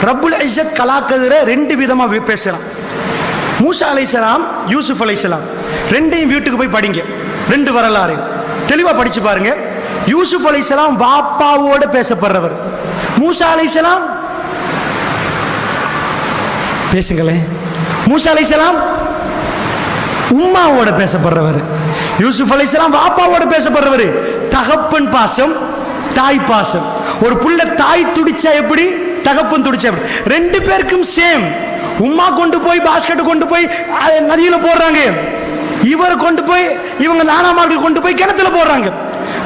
ரப்புல் இஸ்ஸத் கலாக்கதிர ரெண்டு விதமா பேசுறான். மூசா அலைஹிஸ்ஸலாம், யூசுப் அலைஹிஸ்ஸலாம் ரெண்டையும் வீட்டுக்கு போய் படிங்க. ரெண்டு வரலாறு தெளிவா படிச்சு பாருங்க. யூசுப் அலைஹிஸ்ஸலாம் வாப்பாவோட பேசப்படுறவர். மூசா அலைஹிஸ்ஸலாம் பேசுங்களேன். மூசா அலைஹிஸ்ஸலாம் உம்மாவோட பேசப்படுறவர். யூசுப் அலைஹிஸ்ஸலாம் வாப்பாவோட பேசப்படுறவர். தகப்பன் பாசம், தாய் பாசம். ஒரு புள்ள தாய் துடிச்சா எப்படி, தகப்பன் துடிச்சா எப்படி, ரெண்டு பேருக்கும் சேம். உம்மா கொண்டு போய் பாஸ்கெட் கொண்டு போய் நதியில போடுறாங்க, இவர் கொண்டு போய் இவங்க நானாமார்கள் கொண்டு போய் கிணத்துல போடுறாங்க.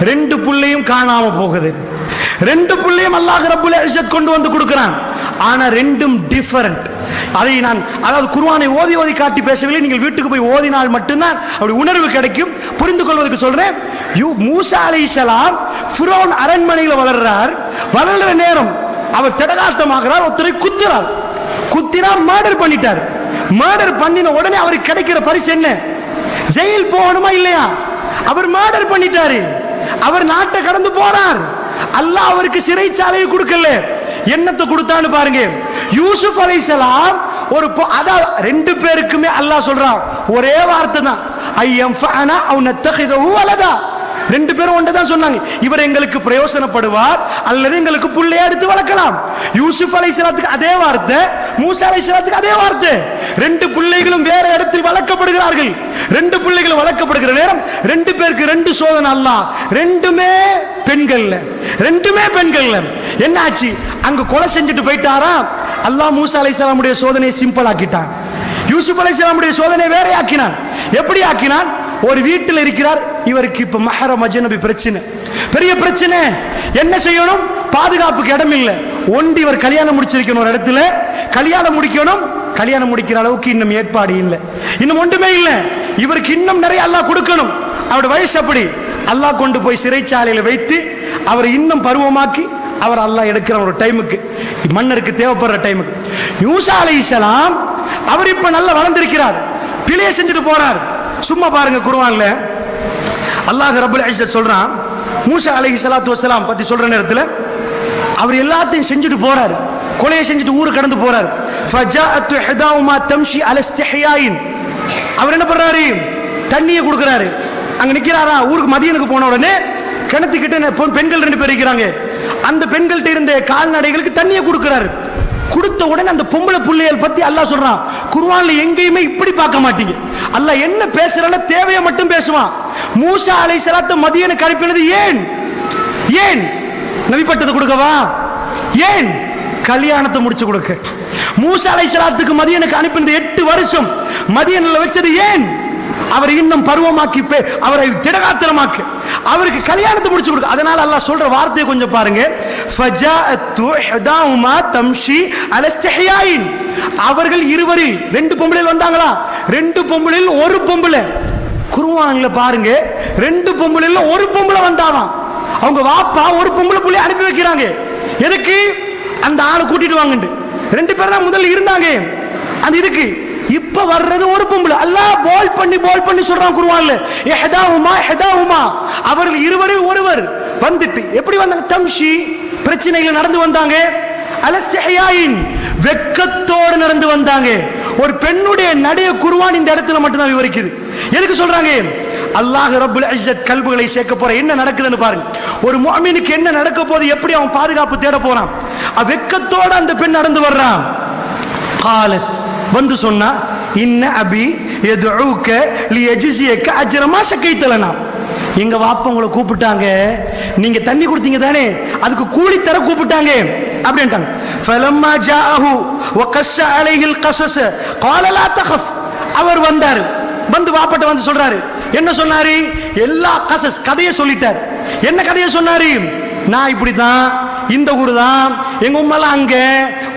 ரெண்டு புள்ளையும் காணாம போகுது. ரெண்டு புள்ளையும் அல்லாஹ் ரப்புல் இஸ்ஸத் கொண்டு வந்து கொடுக்கிறான். ஆனா ரெண்டும் டிஃபரண்ட். அதை நான் அதாவது குர்ஆனை ஓதி ஓதி காட்டி பேசவில்லை. நீங்கள் வீட்டுக்கு போய் ஓதினால் மட்டும்தான் அப்படி உணர்வு கிடைக்கும். புரிந்து கொள்வதற்கு சொல்றேன். மூசா அலைஹிஸ்ஸலாம் ஃபிரௌன் அரண்மனையில் வளர்றார். வளர்ற நேரம் அவர் தடகாத்தமாகிறார். ஒருத்தரை குத்துறார். குத்தினா மர்டர் பண்ணிட்டார். மர்டர் பண்ணின உடனே அவருக்கு கிடைக்கிற பரிசு என்ன? ஜெயில் போகணுமா இல்லையா? அவர் மர்டர் பண்ணிட்டாரு. அவர் நாட்டை கடந்து போறார். அல்லாஹ் அவருக்கு சிறைச்சாலையை கொடுக்கல. என்னத்தை கொடுத்தான்னு பாருங்க. யூசுப் அலைஹிஸ்ஸலாம் ஒரு அதாவது ரெண்டு பேருக்குமே அல்லாஹ் சொல்றான் ஒரே வார்த்தை தான், ஐயம் ஃபஅனா அவ் நத்தகிதஹு வலதா. ரெண்டு பேரும் ஒன்று தான் சொன்னாங்க, இவர் எங்களுக்கு பிரயோசனப்படுவார் அல்லது எங்களுக்கு புள்ளைய எடுத்து வளர்க்கலாம். யூசுப் அலைஹிஸ்ஸலாத்துக்கு அதே வார்த்தை, மூசா அலைஹிஸ்ஸலாத்துக்கு அதே வார்த்தை. ரெண்டு பிள்ளைகளும் வேற இடத்தில் வளர்க்கப்படுகிறார்கள். ரெண்டு பிள்ளைகள் வளர்க்கப்படுகிற நேரம் ரெண்டு பேருக்கு ரெண்டு சோதனை. அல்லாஹ் ரெண்டுமே பெண்கள்ல, ரெண்டுமே பெண்கள்ல. என்னாச்சு? அங்க கொலை செஞ்சுட்டு போயிட்டாரா? அல்லாஹ் மூசா அலைஹிஸ்ஸலாமுடைய சோதனையை சிம்பிள் ஆக்கிட்டான். யூசுப் அலைஹிஸ்ஸலாமுடைய சோதனை வேற ஆக்கினான். எப்படி ஆக்கினான்? ஒரு வீட்டில் இருக்கிறார். இவருக்கு இப்ப மஹரம் அஜ்னபி பிரச்சனை, பெரிய பிரச்சனை. என்ன செய்யணும்? பாதுகாப்புக்கு இடம் இல்லை. ஒண்டி இவர் கல்யாணம் முடிச்சிருக்கணும். ஒரு இடத்துல கல்யாணம் முடிக்கணும். கல்யாணம் முடிக்கிற அளவுக்கு இன்னும் ஏற்பாடு இல்லை, இன்னும் ஒன்றுமே இல்லை. இவருக்கு இன்னும் நிறைய அல்லாஹ் கொடுக்கணும். அவருடைய வயசு அப்படி. அல்லாஹ் கொண்டு போய் சிறைச்சாலையில் வைத்து அவரை இன்னும் பருவமாக்கி அவர் அல்லாஹ் எடுக்கிற ஒரு டைமுக்கு, மன்னருக்கு தேவைப்படுற டைமுக்கு. மூசா அலைஹிஸ்ஸலாம் அவர் இப்ப நல்லா வளர்ந்திருக்கிறார். பிழைய செஞ்சுட்டு போறார். சும்மா பாருங்க, குர்ஆன்ல அல்லாஹ் ரப்புல் இஸ்ஸத் சொல்றான் மூசா அலைஹிஸ்ஸலாத்து வஸ்ஸலாம் பத்தி சொல்ற நேரத்தில் அவர் எல்லாத்தையும் செஞ்சுட்டு போறார். கொலையை செஞ்சுட்டு ஊரு கடந்து போறார். ஃபஜாஅத் இஹ்தாஹுமா தம்ஷி அலா இஸ்திஹ்யாயின். அவர் என்ன பண்றாரு? தண்ணியை கொடுக்கிறாரு. அங்க நிக்கிறாரா? ஊருக்கு மதியனுக்கு போன உடனே கிணத்துக்கிட்ட பெண்கள் ரெண்டு பேர் இருக்கிறாங்க. அந்த பெண்கள்கிட்ட இருந்த கால்நடைகளுக்கு தண்ணியை கொடுக்கிறாரு. கொடுத்த உடனே அந்த பொம்பளை பிள்ளைகள் பத்தி அல்லாஹ் சொல்றான். குர்ஆன்ல எங்கேயுமே இப்படி பார்க்க மாட்டீங்க. அல்லாஹ் என்ன பேசுறான தேவையை மட்டும் பேசுவான். மூசா அலைஹிஸ்ஸலாத்தை மதியனுக்கு அனுப்பினது ஏன்? ஏன்? நபி பட்டத்தை கொடுக்கவா? ஏன்? கல்யாணத்தை முடிச்சு கொடுக்க. மூசா அலைஹிஸ்ஸலாத்துக்கு மதியனுக்கு அனுப்பினது 8 வருஷம். மதியனில் வச்சது ஏன்? அவர் இன்னும் பருவமாக்கி அவரை திடகாத்திரமாக்கு, அவருக்கு கல்யாணத்தை முடிச்சு கொடுக்க. அதனால அல்லாஹ் சொல்ற வார்த்தையை கொஞ்சம் பாருங்க. ஃபஜாஅத்து இஹ்தாஹுமா தம்ஷி அலா இஸ்திஹ்யாயின். அவர்கள் இருவரில் ரெண்டு பொம்பளைகள் வந்தாங்களா? ரெண்டு பொம்பளையில் ஒரு பொம்பளை. குர்ஆன்ல பாருங்க, ரெண்டு பொம்பளையில ஒரு பொம்பளை வந்தாவாம். அவங்க வாப்பா ஒரு பொம்பளை புள்ளை அனுப்பி வைக்கிறாங்க. எதுக்கு? அந்த ஆளை கூட்டிட்டு வாங்கன்னு. ரெண்டு பேர் தான் முதல்ல இருந்தாங்க அந்த இதுக்கு. இப்ப வர்றது ஒரு பொம்பளை. அல்லாஹ் போல் பண்ணி சொல்றான் குர்ஆன்ல, இஹ்தாஹுமா அவர்கள் இருவரில் ஒருவர் வந்துட்டு எப்படி வந்தாங்க? தம்ஷி பிரச்சனைகள் நடந்து வந்தாங்க. அலா இஸ்திஹ்யாயின் வெட்கத்தோடு நடந்து வந்தாங்க. ஒரு பெண்ணுடைய நடைய குர்ஆன் இந்த இடத்துல மட்டும் தான் விவரிக்குது. எதுக்கு சொல்றாங்க? அல்லாஹ் ரப்புல் இஸ்ஸத் கல்புகளை சேர்க்க போற. என்ன நடக்குதுன்னு பாருங்க. ஒரு முஃமினுக்கு என்ன நடக்க போது, எப்படி அவன் பாதுகாப்பு தேட போறான். வெட்கத்தோட அந்த பெண் நடந்து வர்றான். காலத் வந்து சொன்னா, இன்ன அபி யதுஊக லியஜ்ஸியக அஜ்ர மா ஷகைத லனா. எங்க வாப்பா உங்களை கூப்பிட்டாங்க, நீங்க தண்ணி கொடுத்தீங்க தானே, அதுக்கு கூலி தர கூப்பிட்டாங்க அப்படின்ட்டாங்க. ஃபலம்மா ஜாஅஹு வகஸ்ஸ அலைஹில் கஸஸ قال لا تخف. அவர் வந்தார். வந்து வாப்பட்ட வந்து சொல்றாரு. என்ன சொன்னாரு? எல்லா கஸஸ் கதையை சொல்லிட்டார். என்ன கதையை சொன்னாரு? நான் இப்படிதான், இந்த ஊர் தான், எங்க உம்மெல்லாம் அங்க,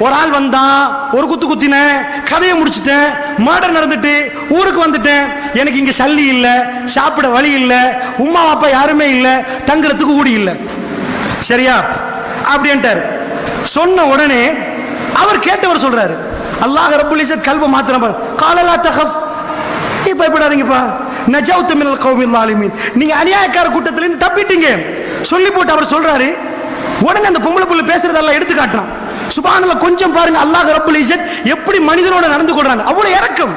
ஒரு ஆள் வந்தான், ஒரு குத்து குத்தின, கதையை முடிச்சுட்டேன், மர்டர் நடந்துட்டு ஊருக்கு வந்துட்டேன், எனக்கு இங்க சல்லி இல்லை, சாப்பிட வழி இல்லை, உம்மா அப்பா யாருமே இல்லை, தங்குறதுக்கு கூடி இல்லை. சரியா? அப்படின்ட்டார். சொன்ன உடனே அவர் கேட்டவர் சொல்றாரு, அல்லாஹ் ரப்புல் இஸ்ஸத் கல்பை மாத்திரம், கால லா தகஃப், நீ பயப்படாதீங்கப்பா, நஜவுத மினல் கௌமில் ஸாலிமீன், நீங்க அநியாயக்கார கூட்டத்திலிருந்து தப்பிட்டீங்க சொல்லி போட்டு அவர் சொல்றாரு. உடனே அந்த பொம்பளை புள்ள பேசுறதெல்லாம் எடுத்து காட்டுறான். சுப்ஹானல்லாஹ். கொஞ்சம் பாருங்க அல்லாஹ் ரப்புல் இஸ்ஸத் எப்படி மனிதனோட நடந்து கொள்றான். அவ்வளவு இரக்கம்.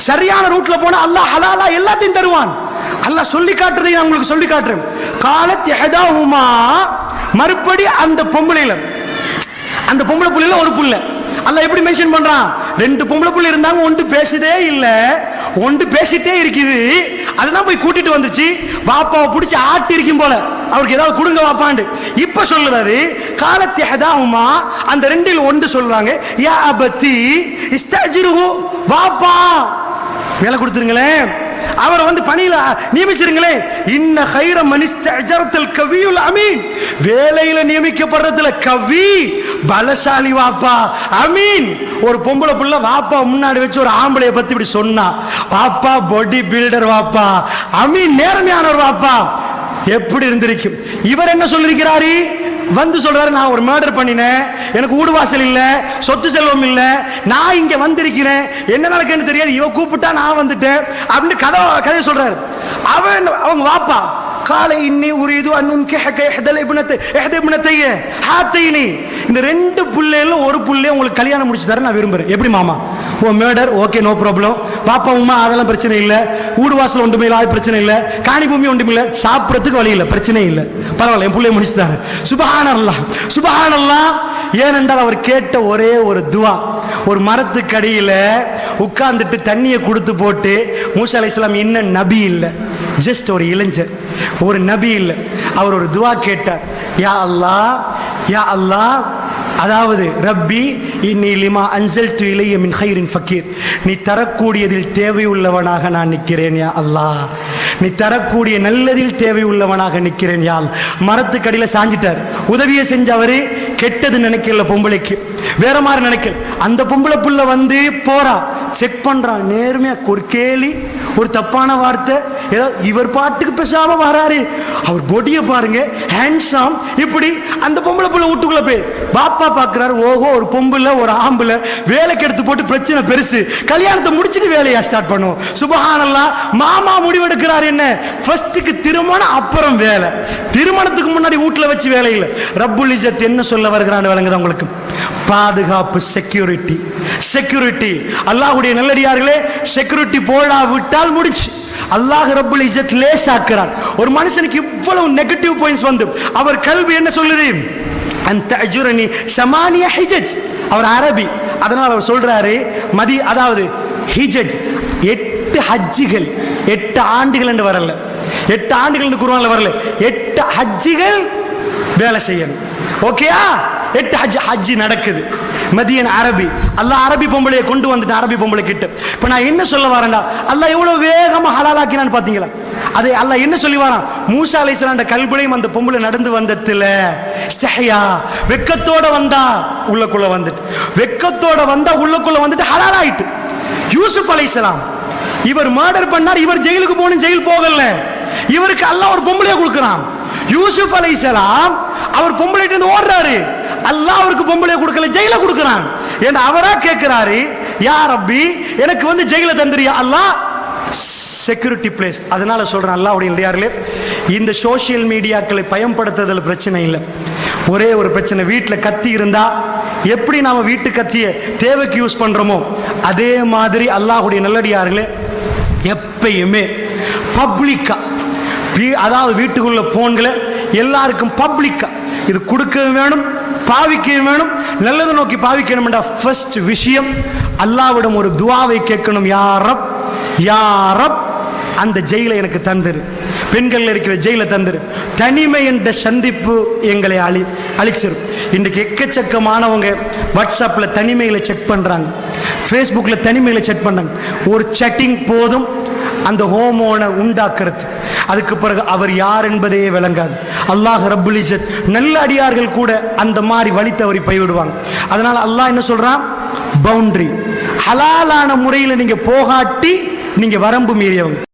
சரியான ரூட்ல போனா அல்லாஹ் ஹலாலா எல்லாத்தையும் தருவான். அல்லாஹ் சொல்லி காட்டுறதை நான் உங்களுக்கு சொல்லி காட்டுறேன். காலத் இஹதாஹுமா, மறுபடி அந்த பொம்பளையில, அந்த பொம்பளை புள்ளையில ஒரு புள்ள அல்லாஹ் எப்படி மென்ஷன் பண்றான்? ரெண்டு பொம்பளை புள்ள இருந்தாங்க, ஒன்று பேசுதே இல்ல, ஒன்று பேசிட்டே இருக்குது. அதுதான் போய் கூட்டிட்டு வந்துச்சு. பாப்பாவை பிடிச்சி ஆட்டி இருக்கும் போல, அவருக்கு ஏதாவது கொடுங்க வாப்பாண்டு. இப்ப சொல்லுறாரு காலத் இஹதாஹுமா, அந்த ரெண்டில் ஒன்று சொல்றாங்க, யா அபதி இஸ்தஜிருஹு, வாப்பா வேலை கொடுத்துருங்களேன், அவரை வந்து பணியில நியமிச்சிருங்களே. இன்ன கைர மனிஸ்தஜரத்தல் கவியுல் அமீன், வேலையில நியமிக்கப்படுறதுல கவி பலசாலி வாப்பா அமீன். ஒரு பொம்பளை புள்ள வாப்பா முன்னாடி வச்சு ஒரு ஆம்பளைய பத்தி இப்படி சொன்னா, வாப்பா பாடி பில்டர் வாப்பா அமீன் நேர்மையானவர் வாப்பா, எப்படி இருந்திருக்கும். இவர் என்ன சொல்லிருக்கிறாரு? வந்து சொல்றாரு, நான் ஒரு மர்டர் பண்ணினேன், எனக்கு வீடு வாசல் இல்ல, சொத்து செல்வம் இல்ல, நான் இங்க வந்திருக்கிறேன், என்ன நடக்குன்னு தெரியாது, இவ கூப்பிட்டா நான் வந்துட்டேன் அப்படின்னு கதையை சொல்றாரு. அவங்க வாப்பா காலை இன்னி உரிது அன்னுன்கிஹக இஹ்தல் இப்னத்தைய ஹாத்தைனி, இந்த ரெண்டு புள்ளையில ஒரு புள்ளைய உங்களுக்கு கல்யாணம் முடிச்சு தர நான் விரும்புறேன். எப்படி மாமா? ஓ மேடர், ஓகே, நோ ப்ராப்ளம். பாப்பா உமா அதெல்லாம் பிரச்சனை இல்லை, வீடு வாசல் ஒன்றுமே இல்லை, அது பிரச்சனை இல்லை, காணி பூமி ஒன்றுமே இல்லை, சாப்பிட்றதுக்கு வழி இல்லை, பிரச்சனை இல்லை, பரவாயில்ல, என் பிள்ளைய முடிச்சுட்டாரு. சுப்ஹானல்லாஹ் சுப்ஹானல்லாஹ். ஏனென்றால் அவர் கேட்ட ஒரே ஒரு துவா. ஒரு மரத்துக்கு அடியில் உட்கார்ந்துட்டு தண்ணியை கொடுத்து போட்டு, மூசா அலைஹிஸ்ஸலாம் இன்னும் நபி இல்லை, ஜஸ்ட் ஒரு இளைஞர், ஒரு நபி இல்லை, அவர் ஒரு துவா கேட்டார். யா அல்லாஹ், யா அல்லாஹ், அதாவது ரப்பி இன்னி லிமா அன்சல்து இலைய மின் கைரின் ஃபக்கீர், நீ தரக்கூடியதில் தேவையுள்ளவனாக நான் நிற்கிறேன் யா அல்லாஹ், நீ தரக்கூடிய நல்லதில் தேவை உள்ளவனாக நிற்கிறேன் யாழ். மரத்துக்கடியில் சாஞ்சிட்டார். உதவியை செஞ்சவரு கெட்டது நினைக்கல, பொம்பளைக்கு வேற மாதிரி நினைக்கல. அந்த பொம்பளை புள்ள வந்து போறா, செக் பண்றான், நேர்மையா ஒரு கேலி, ஒரு தப்பான வார்த்தை, ஏதோ இவர் பாட்டுக்கு பேசாம வராரு. அவர் பொடியை பாருங்க, ஹேண்ட்ஸாம். இப்படி அந்த பொம்பளை புள்ள வீட்டுக்குள்ள போய் பாப்பா பாக்குறாரு, ஓஹோ ஒரு பொம்பளை ஒரு ஆம்பளை வேலைக்கு எடுத்து போட்டு பிரச்சனை பெருசு, கல்யாணத்தை முடிச்சுட்டு வேலையா ஸ்டார்ட் பண்ணுவோம். சுப்ஹானல்லாஹ். மாமா முடிவெடுக்கிறார் என்ன, ஃபர்ஸ்ட்டுக்கு திருமணம் அப்புறம் வேலை, திருமணத்துக்கு முன்னாடி வீட்டுல வச்சு வேலை இல்லை. ரப்புல் இஸ்ஸத் என்ன சொல்ல வருகிறான்னு விளங்குதா உங்களுக்கு? பாதுகாப்பு, செக்யூரிட்டி. செக்யூரிட்டி அல்லாஹ்வுடைய நல்லடியார்களே, செக்யூரிட்டி போடாவிட்டால் முடிச்சு. அல்லாஹ் ரப்புல் இஸ்ஸத் லேசாக்குறான். ஒரு மனுஷனுக்கு இவ்வளவு நெகட்டிவ் பாயிண்ட்ஸ் வந்து அவர் கல்வி என்ன சொல்லுது? அந்த அஜுரனி ஷமானிய ஹிஜஜ். அவர் அரபி, அதனால அவர் சொல்றாரு அதாவது ஹிஜஜ் 8 ஹஜ்ஜிகள், 8 ஆண்டுகள் என்று வரல, 8 ஆண்டுகள் குர்ஆன்ல வரல, 8 ஹஜ்ஜிகள் வேலை செய்யணும். ஓகேயா? 8 ஹஜ் நடக்குது. மதியன் அரபி, அல்லாஹ் அரபி பொம்பளையை கொண்டு வந்துட்டு அரபி பொம்பளை கிட்ட. இப்ப நான் என்ன சொல்ல வரேன்டா, அல்லாஹ் எவ்வளவு வேகமா ஹலாலாக்கினான்னு பாத்தீங்களா? அதை அல்லாஹ் என்ன சொல்லி வரான்? மூசா அலைஹிஸ்ஸலாம் கல்புலையும் அந்த பொம்பளை நடந்து வந்ததுல இஸ்திஹயா, வெக்கத்தோட வந்தா உள்ளக்குள்ள வந்துட்டு, வெக்கத்தோட வந்தா உள்ளக்குள்ள வந்துட்டு ஹலால் ஆயிட்டு. யூசுப் அலைஹிஸ்ஸலாம் இவர் மர்டர் பண்ணார், இவர் ஜெயிலுக்கு போகணும், ஜெயில் போகல, இவருக்கு அல்லாஹ் ஒரு பொம்பளையை கொடுக்கிறான். யூசுப் அலைஹிஸ்ஸலாம் அவர் பொம்பளைட்டு இருந்து ஓடுறாரு, அல்லாஹ் அவருக்கு பொம்பளையை கொடுக்கல, ஜெயில கொடுக்கிறான். ஏன்னா அவரா கேட்கிறாரு, யா ரப்பி எனக்கு வந்து ஜெயில தந்துறியா அல்லாஹ், செக்யூரிட்டி பிளேஸ். அதனால சொல்றேன், அல்லாஹ்வுடைய நல்லடியார்களே, இந்த சோசியல் மீடியாக்களை பயன்படுத்துறதுல பிரச்சனை இல்லை. ஒரே ஒரு பிரச்சனை, வீட்டில் கத்தி இருந்தா எப்படி நாம வீட்டு கத்திய தேவைக்கு யூஸ் பண்றோமோ அதே மாதிரி அல்லாஹ்வுடைய நல்லடியார்களே எப்பயுமே பப்ளிக்கா, அதாவது வீட்டுக்குள்ள போன்களை எல்லாருக்கும் பப்ளிக்கா இது கொடுக்கவும் வேணும், பாவிக்கவும் வேணும். நல்லது நோக்கி பாவிக்கணும். ஃபர்ஸ்ட் விஷயம் அல்லாஹ்விடம் ஒரு துஆவை கேட்கணும். யா ரப், யா ரப், அந்த ஜெயிலை எனக்கு தந்துரு, பெண்கள் இருக்கிற ஜெயில தந்துரு. தனிமை என்ற சந்திப்பு எங்களை அழிச்சிரும். இன்றைக்கு எக்கச்சக்கமானவங்க வாட்ஸ்அப்ல தனிமையில செக் பண்றாங்க, ஃபேஸ்புக்ல தனிமையில செக் பண்றாங்க. ஒரு செட்டிங் போதும் அந்த ஹோமோனை உண்டாக்குறது. அதுக்கு பிறகு அவர் யார் என்பதே விளங்காது. அல்லாஹ் ரப்புல் இஸ்ஸத் நல்ல அடியார்கள் கூட அந்த மாதிரி வழி தவறி போய்விடுவாங்க. அதனால அல்லாஹ் என்ன சொல்றான்? பவுண்டரி, ஹலாலான முறையில் நீங்க போகாட்டி நீங்க வரம்பு மீறியவங்க.